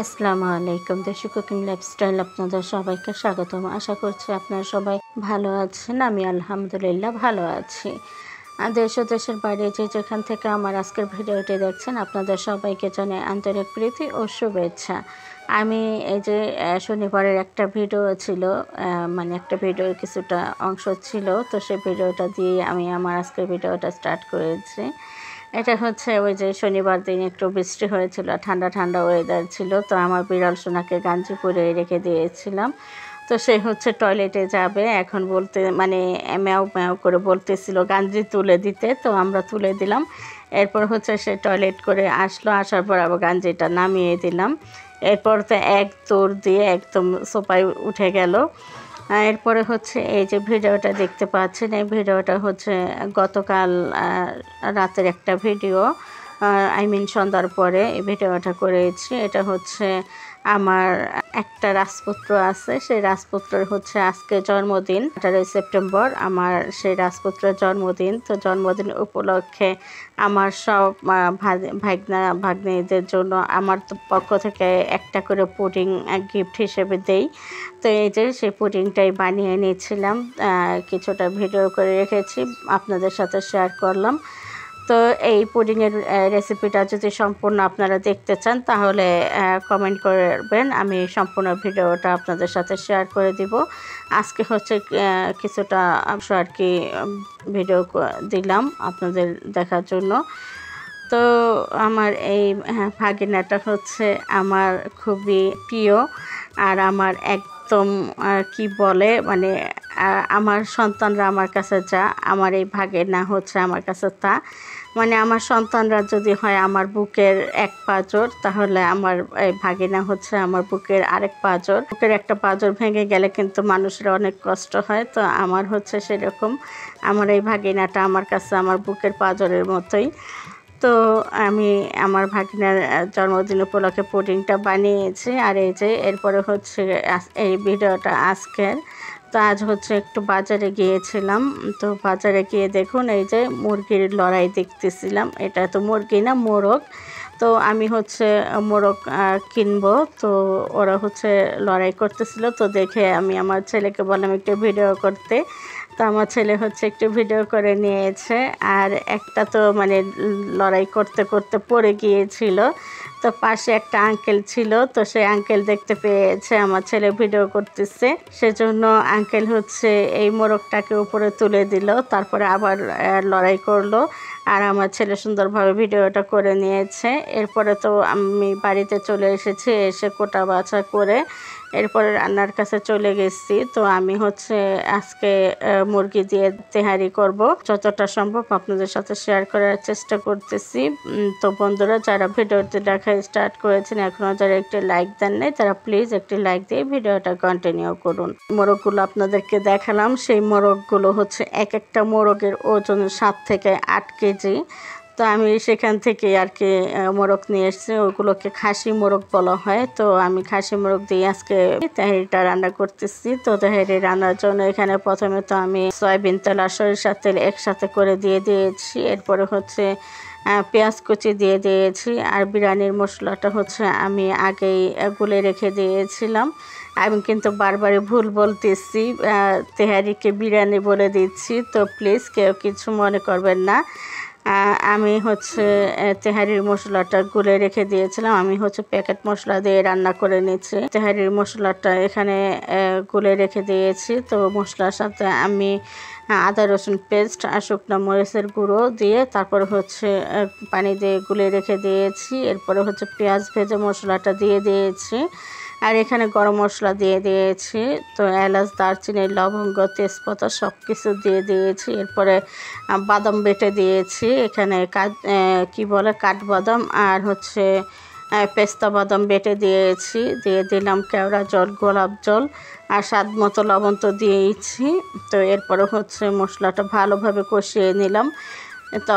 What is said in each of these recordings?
আসসালামু আলাইকুম। দেশি কুকিং লাইফস্টাইল আপনাদের সবাইকে স্বাগতম। আশা করছি আপনারা সবাই ভালো আছেন। আমি আলহামদুলিল্লাহ ভালো আছি। দেশ ও দেশের বাইরে যেখান থেকে আমার আজকের ভিডিওটি দেখছেন আপনাদের সবাইকে জানাই আন্তরিক প্রীতি ও শুভেচ্ছা। আমি এই যে শনিবারের একটা ভিডিও ছিল, মানে একটা ভিডিওর কিছুটা অংশ ছিল, তো সেই ভিডিওটা দিয়ে আমি আমার আজকের ভিডিওটা স্টার্ট করেছি। এটা হচ্ছে ওই যে শনিবার দিন একটু বৃষ্টি হয়েছিল, ঠান্ডা ঠান্ডা ওয়েদার ছিল, তো আমার বিড়াল সোনাকে গাঞ্জি পরে রেখে দিয়েছিলাম। তো সে হচ্ছে টয়লেটে যাবে, এখন বলতে মানে ম্যাও ম্যাও করে বলতেছিল গাঞ্জি তুলে দিতে, তো আমরা তুলে দিলাম। এরপর হচ্ছে সে টয়লেট করে আসলো, আসার পর আবার গাঞ্জিটা নামিয়ে দিলাম। এরপর তো এক দৌড় দিয়ে একদম সোফায় উঠে গেল। এরপরে হচ্ছে এই যে ভিডিওটা দেখতে পাচ্ছেন, এই ভিডিওটা হচ্ছে গতকাল রাতের একটা ভিডিও, সন্ধ্যার পরে এই ভিডিওটা করেছি। এটা হচ্ছে আমার একটা রাজপুত্র আছে, সেই রাজপুত্রের হচ্ছে আজকে জন্মদিন, 18 সেপ্টেম্বর আমার সেই রাজপুত্রের জন্মদিন। তো জন্মদিন উপলক্ষে আমার সব ভাগনা ভাগ্নিদের জন্য আমার পক্ষ থেকে একটা করে পুডিং গিফট হিসেবে দেই। তো এই যে সেই পুডিংটাই বানিয়ে নিয়েছিলাম, কিছুটা ভিডিও করে রেখেছি, আপনাদের সাথে শেয়ার করলাম। তো এই পুডিংয়ের রেসিপিটা যদি সম্পূর্ণ আপনারা দেখতে চান তাহলে কমেন্ট করবেন, আমি সম্পূর্ণ ভিডিওটা আপনাদের সাথে শেয়ার করে দিব। আজকে হচ্ছে কিছুটা আর কি ভিডিও দিলাম আপনাদের দেখার জন্য। তো আমার এই ভাগিনাটা হচ্ছে আমার খুবই প্রিয়, আর আমার একদম কি বলে মানে আমার সন্তানরা আমার কাছে যা, আমার এই ভাগিনা হচ্ছে আমার কাছে তা। মানে আমার সন্তানরা যদি হয় আমার বুকের এক পাঁজর, তাহলে আমার এই ভাগিনা হচ্ছে আমার বুকের আরেক পাঁজর। বুকের একটা পাঁজর ভেঙে গেলে কিন্তু মানুষের অনেক কষ্ট হয়, তো আমার হচ্ছে সেরকম। আমার এই ভাগিনাটা আমার কাছে আমার বুকের পাঁজরের মতোই। তো আমি আমার ভাগিনার জন্মদিন উপলক্ষে পুডিংটা বানিয়েছি। আর এই যে এরপরে হচ্ছে এই ভিডিওটা আজকের। তো আজ হচ্ছে একটু বাজারে গিয়েছিলাম, তো বাজারে গিয়ে দেখুন এই যে মুরগির লড়াই দেখতেছিলাম। এটা তো মুরগি না, মোরগ। তো আমি হচ্ছে মোরগ কিনবো, তো ওরা হচ্ছে লড়াই করতেছিল, তো দেখে আমি আমার ছেলেকে বললাম একটু ভিডিও করতে। তো আমার ছেলে হচ্ছে একটু ভিডিও করে নিয়েছে। আর একটা তো মানে লড়াই করতে করতে পড়ে গিয়েছিল, তো পাশে একটা আঙ্কেল ছিল, তো সেই আঙ্কেল দেখতে পেয়েছে আমার ছেলে ভিডিও করতেছে, সেজন্য আঙ্কেল হচ্ছে এই মোরগটাকে উপরে তুলে দিল, তারপরে আবার লড়াই করলো। আর আমার ছেলে সুন্দরভাবে ভিডিওটা করে নিয়েছে। এরপরে তো আমি বাড়িতে চলে এসেছি, এসে কোটা বাছা করে এরপরে রান্নার কাছে চলে গেছি। তো আমি হচ্ছে আজকে মুরগি দিয়ে তেহারি করব, যতটা সম্ভব আপনাদের সাথে শেয়ার করার চেষ্টা করতেছি। তো বন্ধুরা, যারা ভিডিওতে দেখা স্টার্ট করেছেন এখনও যারা একটি লাইক দেন নাই, তারা প্লিজ একটি লাইক দিয়ে ভিডিওটা কন্টিনিউ করুন। মোরগগুলো আপনাদেরকে দেখালাম, সেই মোরগগুলো হচ্ছে এক একটা মোরগের ওজন 7 থেকে 8 কেজি। তো আমি সেখান থেকে আর কি মোরগ নিয়ে এসেছি, ওগুলোকে খাসি মোরগ বলা হয়। তো আমি খাসি মোরগ দিয়ে আজকে তেহারিটা রান্না করতেছি। তো তেহারি রান্নার জন্য এখানে প্রথমে তো আমি সয়াবিন তেল আর সরিষার তেল একসাথে করে দিয়ে দিয়েছি। এরপরে হচ্ছে পেঁয়াজ কুচি দিয়ে দিয়েছি। আর বিরিয়ানির মশলাটা হচ্ছে আমি আগেই গুলে রেখে দিয়েছিলাম। আমি কিন্তু বারবারই ভুল বলতেছি, তেহারিকে বিরিয়ানি বলে দিচ্ছি, তো প্লিজ কেউ কিছু মনে করবেন না। আমি হচ্ছে তেহারির মশলাটা গুলে রেখে দিয়েছিলাম, আমি হচ্ছে প্যাকেট মশলা দিয়ে রান্না করে নিচ্ছি। তেহারির মশলাটা এখানে গুলে রেখে দিয়েছি। তো মশলার সাথে আমি আদা রসুন পেস্ট আর শুকনো মরিচের গুঁড়ো দিয়ে তারপরে হচ্ছে পানি দিয়ে গুলে রেখে দিয়েছি। এরপরে হচ্ছে পেঁয়াজ ভেজে মশলাটা দিয়ে দিয়েছি। আর এখানে গরম মশলা দিয়ে দিয়েছি, তো এলাচ দারচিনি লবঙ্গ তেজপাতা সব কিছু দিয়ে দিয়েছি। এরপরে বাদাম বেটে দিয়েছি, এখানে কি বলে কাঠবাদাম আর হচ্ছে পেস্তা বাদাম বেটে দিয়েছি। দিয়ে দিলাম কেওড়া জল, গোলাপ জল আর স্বাদ মতো লবণ তো দিয়েছি। তো এরপরে হচ্ছে মশলাটা ভালোভাবে কষিয়ে নিলাম। তো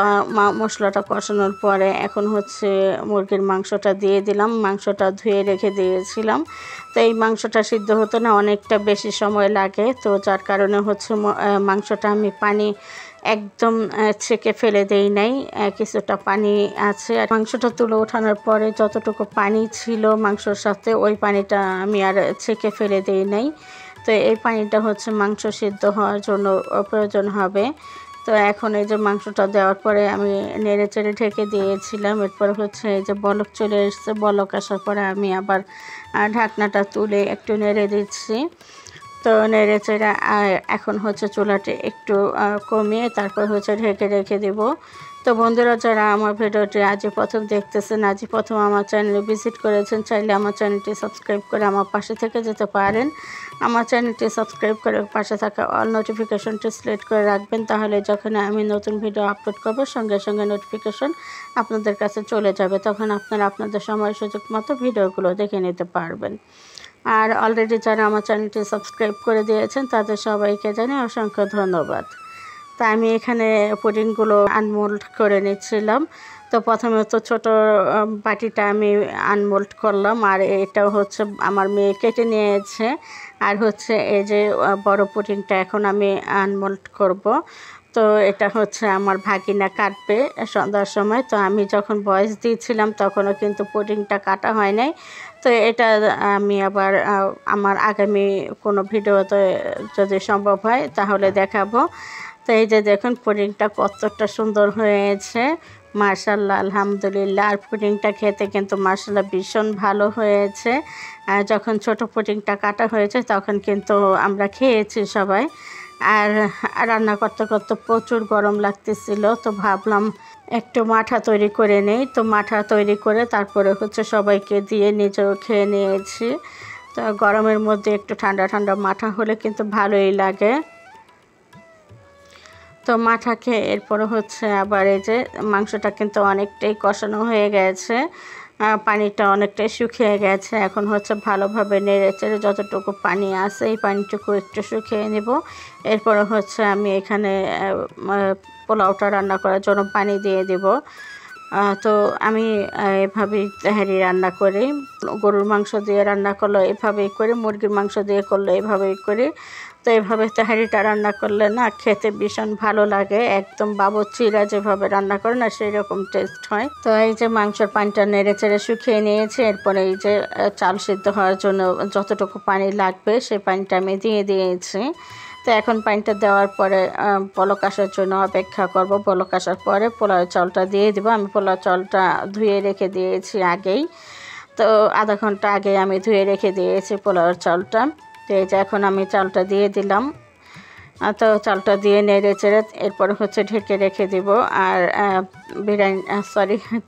মশলাটা কষানোর পরে এখন হচ্ছে মুরগির মাংসটা দিয়ে দিলাম, মাংসটা ধুয়ে রেখে দিয়েছিলাম। তো এই মাংসটা সিদ্ধ হতে না অনেকটা বেশি সময় লাগে, তো যার কারণে হচ্ছে মাংসটা আমি পানি একদম ছেঁকে ফেলে দেই নাই, কিছুটা পানি আছে। আর মাংসটা তুলে ওঠানোর পরে যতটুকু পানি ছিল মাংসর সাথে ওই পানিটা আমি আর ছেঁকে ফেলে দেই নাই। তো এই পানিটা হচ্ছে মাংস সিদ্ধ হওয়ার জন্য প্রয়োজন হবে। তো এখন এই যে মাংসটা দেওয়ার পরে আমি নেড়ে চেড়ে ঢেকে দিয়েছিলাম। এরপর হচ্ছে এই যে বলক চলে এসছে, বলক আসার পরে আমি আবার ঢাকনাটা তুলে একটু নেড়ে দিচ্ছি। তো নেড়ে চেড়ে এখন হচ্ছে চুলাটি একটু কমিয়ে তারপর হচ্ছে ঢেকে রেখে দেব। তো বন্ধুরা, যারা আমার ভিডিওটি আজই প্রথম দেখতেছেন, আজই প্রথম আমার চ্যানেলে ভিজিট করেছেন, চাইলে আমার চ্যানেলটি সাবস্ক্রাইব করে আমার পাশে থেকে যেতে পারেন। আমার চ্যানেলটি সাবস্ক্রাইব করে পাশে থাকা অল নোটিফিকেশনটি সিলেক্ট করে রাখবেন, তাহলে যখন আমি নতুন ভিডিও আপলোড করব সঙ্গে সঙ্গে নোটিফিকেশন আপনাদের কাছে চলে যাবে। তখন আপনারা আপনাদের সময় সুযোগ মতো ভিডিওগুলো দেখে নিতে পারবেন। আর অলরেডি যারা আমার চ্যানেলটি সাবস্ক্রাইব করে দিয়েছেন তাদের সবাইকে জানাই অসংখ্য ধন্যবাদ। তা আমি এখানে পুডিংগুলো আনমোল্ড করে নিচ্ছিলাম। তো প্রথমে তো ছোটো বাটিটা আমি আনমোল্ড করলাম, আর এটাও হচ্ছে আমার মেয়ে কেটে নিয়েছে। আর হচ্ছে এই যে বড় পুডিংটা এখন আমি আনমোল্ড করব। তো এটা হচ্ছে আমার ভাগিনা কাটবে সন্ধ্যার সময়। তো আমি যখন ভয়েস দিয়েছিলাম তখনও কিন্তু পুডিংটা কাটা হয় নাই। তো এটা আমি আবার আমার আগামী কোনো ভিডিওতে যদি সম্ভব হয় তাহলে দেখাবো। তো এই যে দেখুন পুডিংটা কতটা সুন্দর হয়েছে, মাশাআল্লাহ, আলহামদুলিল্লাহ। আর পুডিংটা খেতে কিন্তু মাশাআল্লাহ ভীষণ ভালো হয়েছে। যখন ছোট পুডিংটা কাটা হয়েছে তখন কিন্তু আমরা খেয়েছি সবাই। আর রান্না করতে করতে প্রচুর গরম লাগতেছিল, তো ভাবলাম একটু মাঠা তৈরি করে নেই। তো মাঠা তৈরি করে তারপরে হচ্ছে সবাইকে দিয়ে নিজেও খেয়ে নিয়েছি। তো গরমের মধ্যে একটু ঠান্ডা ঠান্ডা মাঠা হলে কিন্তু ভালোই লাগে। তো মাঠা খেয়ে এরপরে হচ্ছে আবার এই যে মাংসটা কিন্তু অনেকটাই কষানো হয়ে গেছে, পানিটা অনেকটাই শুকিয়ে গেছে। এখন হচ্ছে ভালোভাবে নেড়ে চেড়ে যতটুকু পানি আছে এই পানিটুকু একটু শুকিয়ে নেব। এরপরে হচ্ছে আমি এখানে পোলাওটা রান্না করার জন্য পানি দিয়ে দেব। তো আমি এভাবেই তেহারি রান্না করি। গরুর মাংস দিয়ে রান্না করলে এভাবেই করি, মুরগির মাংস দিয়ে করলে এভাবেই করি। তো এভাবে তেহারিটা রান্না করলে না খেতে ভীষণ ভালো লাগে, একদম বাবুর্চিরা যেভাবে রান্না করে না সেই রকম টেস্ট হয়। তো এই যে মাংসের পানিটা নেড়ে চেড়ে শুকিয়ে নিয়েছি। এরপরে এই যে চাল সিদ্ধ হওয়ার জন্য যতটুকু পানি লাগবে সেই পানিটা আমি দিয়ে দিয়েছি। তো এখন পানিটা দেওয়ার পরে বলক আসার জন্য অপেক্ষা করব। বলক আসার পরে পোলাও চালটা দিয়ে দিব। আমি পোলাও চালটা ধুয়ে রেখে দিয়েছি আগেই, তো আধা ঘন্টা আগে আমি ধুয়ে রেখে দিয়েছি পোলাওর চালটা। তো এই যে এখন আমি চালটা দিয়ে দিলাম। তো চালটা দিয়ে নেড়ে চেড়ে এরপরে হচ্ছে ঢেকে রেখে দিব। আর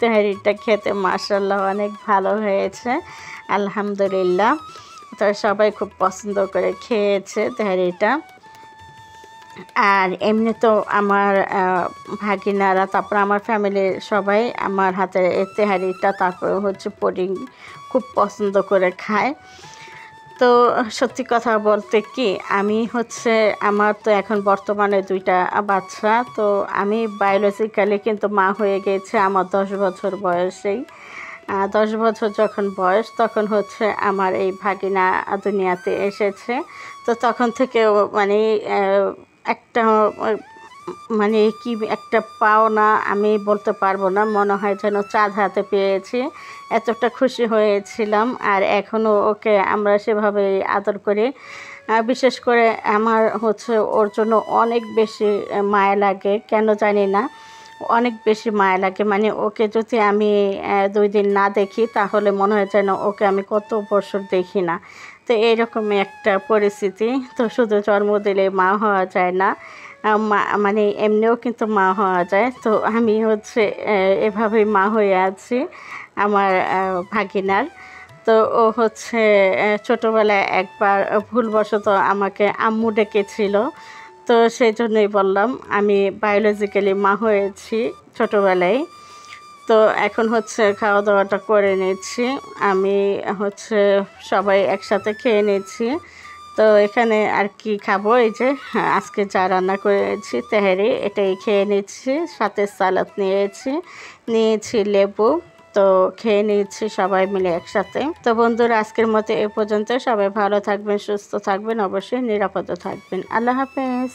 তেহারিটা খেতে মাশাআল্লাহ অনেক ভালো হয়েছে, আলহামদুলিল্লাহ। তো সবাই খুব পছন্দ করে খেয়েছে তেহারিটা। আর এমনি তো আমার ভাগিনারা, তারপর আমার ফ্যামিলির সবাই আমার হাতের এই তেহারিটা তারপরে হচ্ছে পুডিং খুব পছন্দ করে খায়। তো সত্যি কথা বলতে কি, আমি হচ্ছে আমার তো এখন বর্তমানে 2টা বাচ্চা। তো আমি বায়োলজিক্যালি কিন্তু মা হয়ে গেছে আমার 10 বছর বয়সেই। 10 বছর যখন বয়স তখন হচ্ছে আমার এই ভাগিনা দুনিয়াতে এসেছে। তো তখন থেকে মানে একটা মানে কি একটা পাওনা আমি বলতে পারবো না, মনে হয় যেন চাঁদ হাতে পেয়েছি, এতটা খুশি হয়েছিলাম। আর এখনও ওকে আমরা সেভাবে আদর করি। বিশেষ করে আমার হচ্ছে ওর জন্য অনেক বেশি মায়া লাগে, কেন জানি না, অনেক বেশি মায়া লাগে। মানে ওকে যদি আমি 2 দিন না দেখি তাহলে মনে হয় যেন ওকে আমি কত বছর দেখি না। তো এইরকমই একটা পরিস্থিতি। তো শুধু জন্ম দিলে মা হওয়া যায় না, মানে এমনিও কিন্তু মা হওয়া যায়। তো আমি হচ্ছে এভাবেই মা হয়ে আছি আমার ভাগিনার। তো ও হচ্ছে ছোটোবেলায় একবার ভুলবশত আমাকে আম্মু ডেকেছিল, তো সেই জন্যই বললাম আমি বায়োলজিক্যালি মা হয়েছি ছোটোবেলায়। তো এখন হচ্ছে খাওয়া দাওয়াটা করে নিচ্ছি, আমি হচ্ছে সবাই একসাথে খেয়ে নিচ্ছি। তো এখানে আর কি খাবো, এই যে আজকে যা রান্না করেছি তেহারি এটাই খেয়ে নিচ্ছি, সাথে সালাদ নিয়েছি লেবু। তো খেয়ে নিচ্ছি সবাই মিলে একসাথে। তো বন্ধুরা, আজকের মতো এ পর্যন্ত। সবাই ভালো থাকবেন, সুস্থ থাকবেন, অবশ্যই নিরাপদে থাকবেন। আল্লাহ হাফেজ।